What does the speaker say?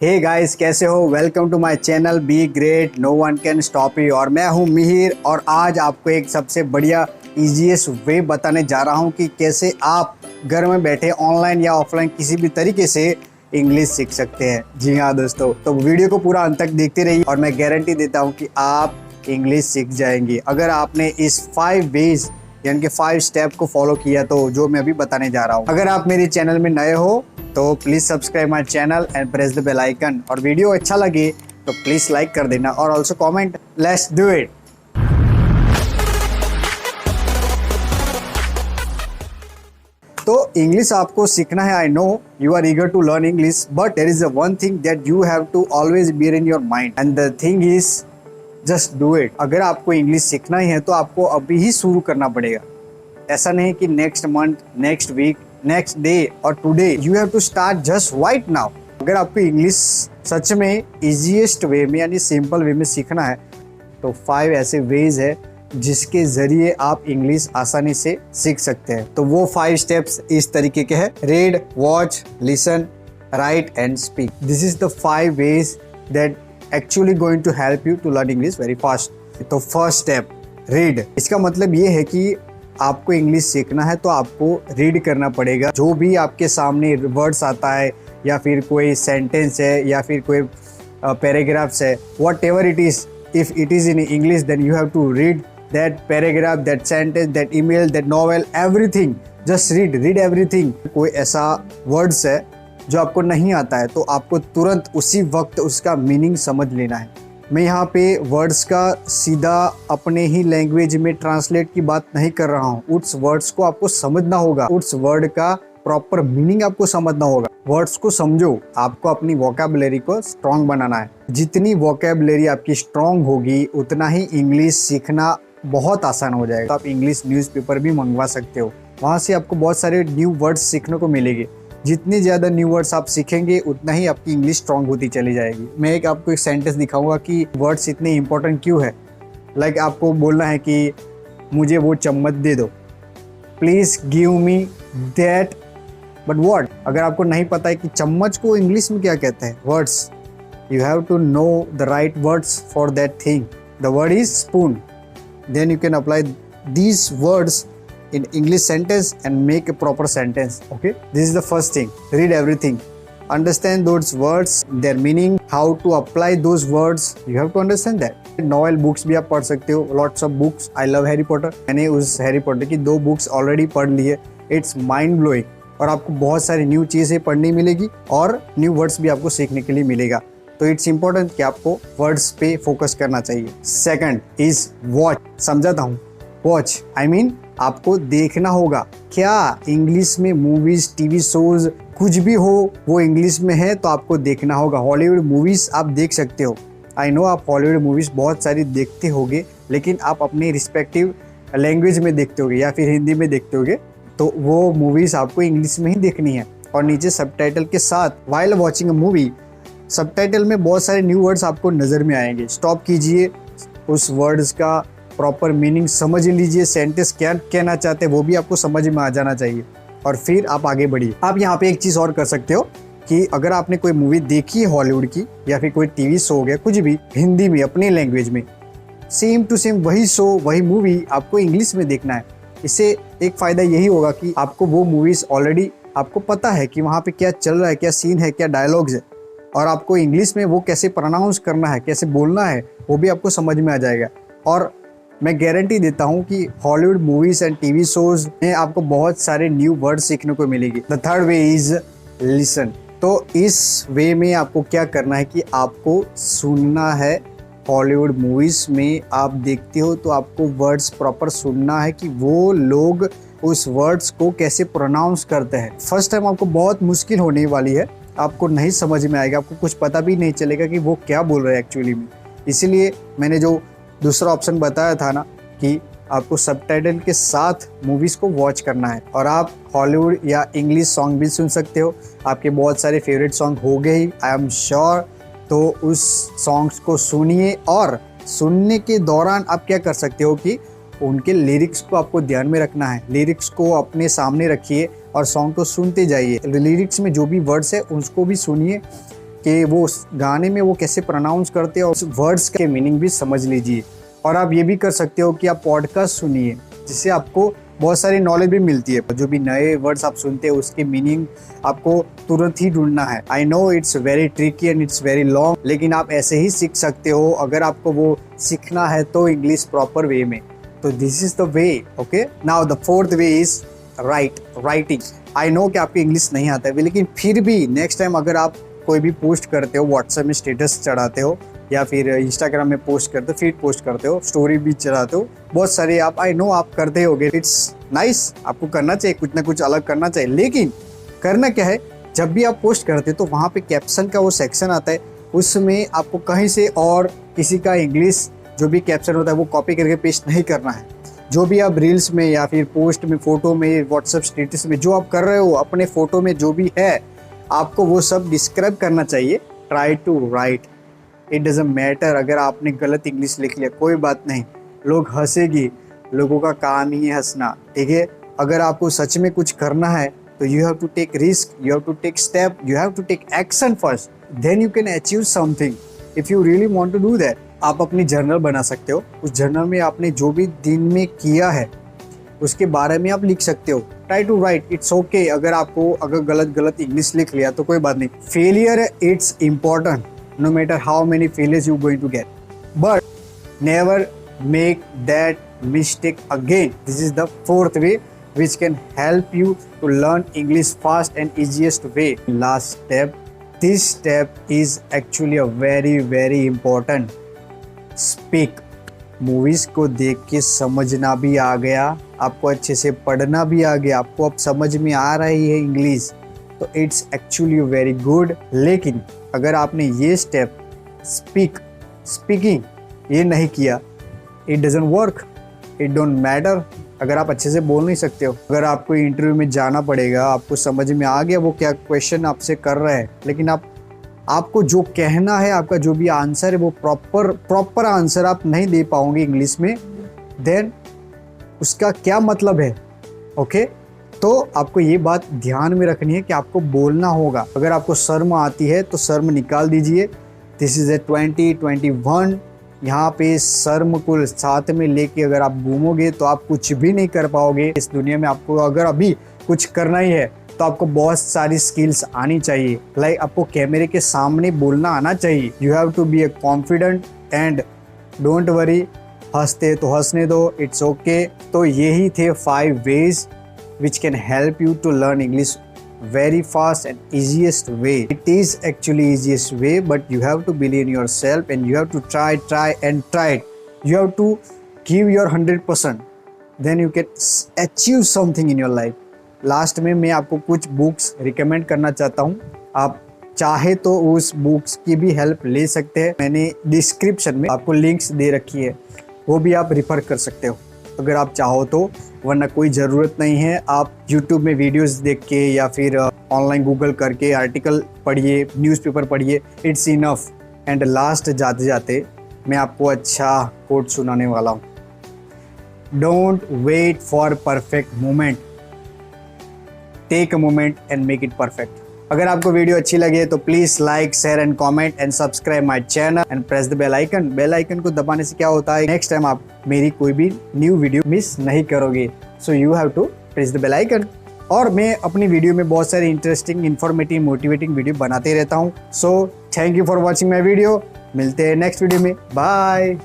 हे guys, कैसे हो? Welcome to my channel be great, no one can stop you. और मैं हूं मिहिर और आज आपको एक सबसे बढ़िया ईजीएस्ट वे बताने जा रहा हूं कि कैसे आप घर में बैठे ऑनलाइन या ऑफलाइन किसी भी तरीके से इंग्लिश सीख सकते हैं। जी हाँ दोस्तों, तो वीडियो को पूरा अंत तक देखते रहिए और मैं गारंटी देता हूँ कि आप इंग्लिश सीख जाएंगे अगर आपने इस 5 वेज यानी कि 5 स्टेप को फॉलो किया तो, जो मैं अभी बताने जा रहा हूँ। अगर आप मेरे चैनल में नए हो तो please subscribe my channel and press the bell icon. और वीडियो अच्छा लगे तो प्लीज लाइक कर देना और also comment. Let's do it. तो इंग्लिश आपको सीखना है। I know you are eager to learn English, but there is a one thing that you have to always bear in your mind and the thing is just do it. अगर आपको English सीखना ही है तो आपको अभी ही शुरू करना पड़ेगा। ऐसा नहीं कि next month, next week, next day और today. You have to start just right now. अगर आपको इंग्लिश सच में इजीएस्ट वे में यानी सिंपल वे में सीखना है तो 5 ऐसे वेज है जिसके जरिए आप इंग्लिश आसानी से सीख सकते हैं। तो वो 5 स्टेप्स इस तरीके के हैं: read, watch, listen, write and speak. This is the 5 ways that actually going to help you to learn English very fast. तो फर्स्ट स्टेप, रीड। इसका मतलब ये है कि आपको इंग्लिश सीखना है तो आपको रीड करना पड़ेगा। जो भी आपके सामने वर्ड्स आता है या फिर कोई सेंटेंस है या फिर कोई पैराग्राफ्स है, whatever it is, if it is in English then you have to read that paragraph, that sentence, that email, that novel, everything. Just read everything. कोई ऐसा वर्ड्स है जो आपको नहीं आता है तो आपको तुरंत उसी वक्त उसका मीनिंग समझ लेना है। मैं यहाँ पे वर्ड्स का सीधा अपने ही लैंग्वेज में ट्रांसलेट की बात नहीं कर रहा हूँ। उस वर्ड्स को आपको समझना होगा, उस वर्ड का प्रॉपर मीनिंग आपको समझना होगा। वर्ड्स को समझो, आपको अपनी वोकैबुलरी को स्ट्रॉन्ग बनाना है। जितनी वोकैबुलरी आपकी स्ट्रॉन्ग होगी उतना ही इंग्लिश सीखना बहुत आसान हो जाएगा। तो आप इंग्लिश न्यूज़पेपर भी मंगवा सकते हो, वहाँ से आपको बहुत सारे न्यू वर्ड्स सीखने को मिलेंगे। जितने ज़्यादा न्यू वर्ड्स आप सीखेंगे उतना ही आपकी इंग्लिश स्ट्रॉन्ग होती चली जाएगी। मैं आपको एक सेंटेंस दिखाऊंगा कि वर्ड्स इतने इंपॉर्टेंट क्यों है। लाइक आपको बोलना है कि मुझे वो चम्मच दे दो, please give me that, but what. अगर आपको नहीं पता है कि चम्मच को इंग्लिश में क्या कहते हैं, words, you have to know the right words for that thing. The word is spoon, then you can apply these words in English sentence and make a proper sentence. Okay, this is the first thing. Read everything, understand those words, their meaning, how to apply those words. You have to understand that. Novel books भी आप पढ़ सकते हो, lots of books. I love Harry Potter. मैंने उस Harry Potter की 2 books already पढ़ ली है। इट्स माइंड ब्लोइंग और आपको बहुत सारी न्यू चीज़ें पढ़ने मिलेगी और न्यू वर्ड्स भी आपको सीखने के लिए मिलेगा। तो इट्स इंपॉर्टेंट कि आपको वर्ड्स पे फोकस करना चाहिए। Second is watch. समझाता हूँ, वॉच आई मीन आपको देखना होगा। क्या इंग्लिश में मूवीज, टीवी शोज कुछ भी हो वो इंग्लिश में है तो आपको देखना होगा। हॉलीवुड मूवीज आप देख सकते हो। आई नो आप हॉलीवुड मूवीज बहुत सारी देखते होगे, लेकिन आप अपने रिस्पेक्टिव लैंग्वेज में देखते होगे या फिर हिंदी में देखते होगे, तो वो मूवीज आपको इंग्लिश में ही देखनी है। और नीचे सबटाइटल के साथ while watching a movie, subtitle में बहुत सारे न्यू वर्ड्स आपको नज़र में आएंगे। स्टॉप कीजिए, उस वर्ड्स का प्रॉपर मीनिंग समझ लीजिए, सेंटेंस क्या कहना चाहते हैं वो भी आपको समझ में आ जाना चाहिए और फिर आप आगे बढ़िए। आप यहाँ पे एक चीज़ और कर सकते हो कि अगर आपने कोई मूवी देखी है हॉलीवुड की या फिर कोई टीवी शो हो गया, कुछ भी हिंदी में अपनी लैंग्वेज में, सेम टू सेम वही शो वही मूवी आपको इंग्लिश में देखना है। इससे एक फ़ायदा यही होगा कि आपको वो मूवीज़ ऑलरेडी आपको पता है कि वहाँ पे क्या चल रहा है, क्या सीन है, क्या डायलॉग्स है, और आपको इंग्लिश में वो कैसे प्रोनाउंस करना है, कैसे बोलना है, वो भी आपको समझ में आ जाएगा। और मैं गारंटी देता हूँ कि Hollywood movies and TV shows में आपको बहुत सारे न्यू वर्ड सीखने को मिलेंगे। The third way is listen. तो इस वे में आपको क्या करना है कि आपको सुनना है। हॉलीवुड मूवीज में आप देखते हो तो आपको वर्ड्स प्रॉपर सुनना है कि वो लोग उस वर्ड्स को कैसे प्रोनाउंस करते हैं। फर्स्ट टाइम आपको बहुत मुश्किल होने वाली है, आपको नहीं समझ में आएगा, आपको कुछ पता भी नहीं चलेगा कि वो क्या बोल रहे हैं एक्चुअली में। इसीलिए मैंने जो दूसरा ऑप्शन बताया था ना कि आपको सबटाइटल के साथ मूवीज़ को वॉच करना है। और आप हॉलीवुड या इंग्लिश सॉन्ग भी सुन सकते हो। आपके बहुत सारे फेवरेट सॉन्ग हो गए ही, आई एम श्योर। तो उस सॉन्ग्स को सुनिए और सुनने के दौरान आप क्या कर सकते हो कि उनके लिरिक्स को आपको ध्यान में रखना है। लिरिक्स को अपने सामने रखिए और सॉन्ग को सुनते जाइए। लिरिक्स में जो भी वर्ड्स है उसको भी सुनिए कि वो उस गाने में वो कैसे प्रोनाउंस करते हैं और उस वर्ड्स के मीनिंग भी समझ लीजिए। और आप ये भी कर सकते हो कि आप पॉडकास्ट सुनिए, जिससे आपको बहुत सारी नॉलेज भी मिलती है। जो भी नए वर्ड्स आप सुनते हैं उसके मीनिंग आपको तुरंत ही ढूंढना है। I no it's very tricky and it's very long, लेकिन आप ऐसे ही सीख सकते हो अगर आपको वो सीखना है तो इंग्लिश प्रॉपर वे में। तो this is the way. Okay, now the fourth way is writing. I know कि आपको इंग्लिश नहीं आता है, लेकिन फिर भी नेक्स्ट टाइम अगर आप कोई भी पोस्ट करते हो, व्हाट्सएप में स्टेटस चढ़ाते हो या फिर इंस्टाग्राम में पोस्ट करते हो, फीड पोस्ट करते हो, स्टोरी भी चढ़ाते हो, बहुत सारे आप, आई नो आप करते होगे। इट्स नाइस, आपको करना चाहिए, कुछ ना कुछ अलग करना चाहिए। लेकिन करना क्या है, जब भी आप पोस्ट करते हो तो वहाँ पे कैप्शन का वो सेक्शन आता है, उसमें आपको कहीं से और किसी का इंग्लिश जो भी कैप्शन होता है वो कॉपी करके पेस्ट नहीं करना है। जो भी आप रील्स में या फिर पोस्ट में, फोटो में, व्हाट्सएप स्टेटस में जो आप कर रहे हो, अपने फोटो में जो भी है, आपको वो सब डिस्क्राइब करना चाहिए। Try to write, it doesn't matter अगर आपने गलत इंग्लिश लिख लिया, कोई बात नहीं, लोग हंसेगी, लोगों का काम ही है हंसना, ठीक है। अगर आपको सच में कुछ करना है तो you have to take risk, you have to take step, you have to take action first, then you can achieve something if you really want to do that. आप अपनी जर्नल बना सकते हो, उस जर्नल में आपने जो भी दिन में किया है उसके बारे में आप लिख सकते हो। Try to write, it's okay अगर गलत इंग्लिश लिख लिया तो कोई बात नहीं। Failure it's important, no matter how many failures you're going to get, but never make that mistake again. This is the fourth way which can help you to learn English fast and easiest way. Last step, this step is actually a very important. Speak. Movies को देख के समझना भी आ गया, आपको अच्छे से पढ़ना भी आ गया, आपको अब समझ में आ रही है इंग्लिश, तो इट्स एक्चुअली वेरी गुड। लेकिन अगर आपने ये स्टेप स्पीकिंग ये नहीं किया, it doesn't work, it don't matter. अगर आप अच्छे से बोल नहीं सकते हो, अगर आपको इंटरव्यू में जाना पड़ेगा, आपको समझ में आ गया वो क्या क्वेश्चन आपसे कर रहा है, लेकिन आपको जो कहना है, आपका जो भी आंसर है वो प्रॉपर आंसर आप नहीं दे पाओगे इंग्लिश में, देन उसका क्या मतलब है। ओके, तो आपको ये बात ध्यान में रखनी है कि आपको बोलना होगा। अगर आपको शर्म आती है तो शर्म निकाल दीजिए। दिस इज ए 2021, यहाँ पे शर्म को साथ में लेके अगर आप घूमोगे तो आप कुछ भी नहीं कर पाओगे इस दुनिया में। आपको अगर अभी कुछ करना ही है तो आपको बहुत सारी स्किल्स आनी चाहिए। लाइक आपको कैमरे के सामने बोलना आना चाहिए। You have to be a confident and don't worry, हंसते तो हंसने दो, इट्स ओके। तो यही थे 5 ways which can help you to learn English very fast and easiest way. It is actually easiest way, but you have to believe in yourself and you have to try it. You have to give your 100%. Then you can achieve something in your life. Last में मैं आपको कुछ books recommend करना चाहता हूँ। आप चाहे तो उस बुक्स की भी हेल्प ले सकते हैं, मैंने डिस्क्रिप्शन में आपको लिंक्स दे रखी है, वो भी आप रिफ़र कर सकते हो अगर आप चाहो तो, वरना कोई ज़रूरत नहीं है। आप YouTube में वीडियोस देख के या फिर ऑनलाइन गूगल करके आर्टिकल पढ़िए, न्यूज़पेपर पढ़िए, इट्स इनफ। एंड लास्ट जाते जाते मैं आपको अच्छा कोट सुनाने वाला हूँ। Don't wait for perfect moment, take a moment and make it perfect. अगर आपको वीडियो अच्छी लगे तो please like, share and comment and subscribe my channel and press the bell icon. Bell icon को दबाने से क्या होता है, नेक्स्ट टाइम आप मेरी कोई भी न्यू वीडियो मिस नहीं करोगे। So you have to press the bell icon. और मैं अपनी वीडियो में बहुत सारी इंटरेस्टिंग, इन्फॉर्मेटिव, मोटिवेटिंग वीडियो बनाते रहता हूँ। So thank you for watching my video. मिलते हैं नेक्स्ट वीडियो में, बाय।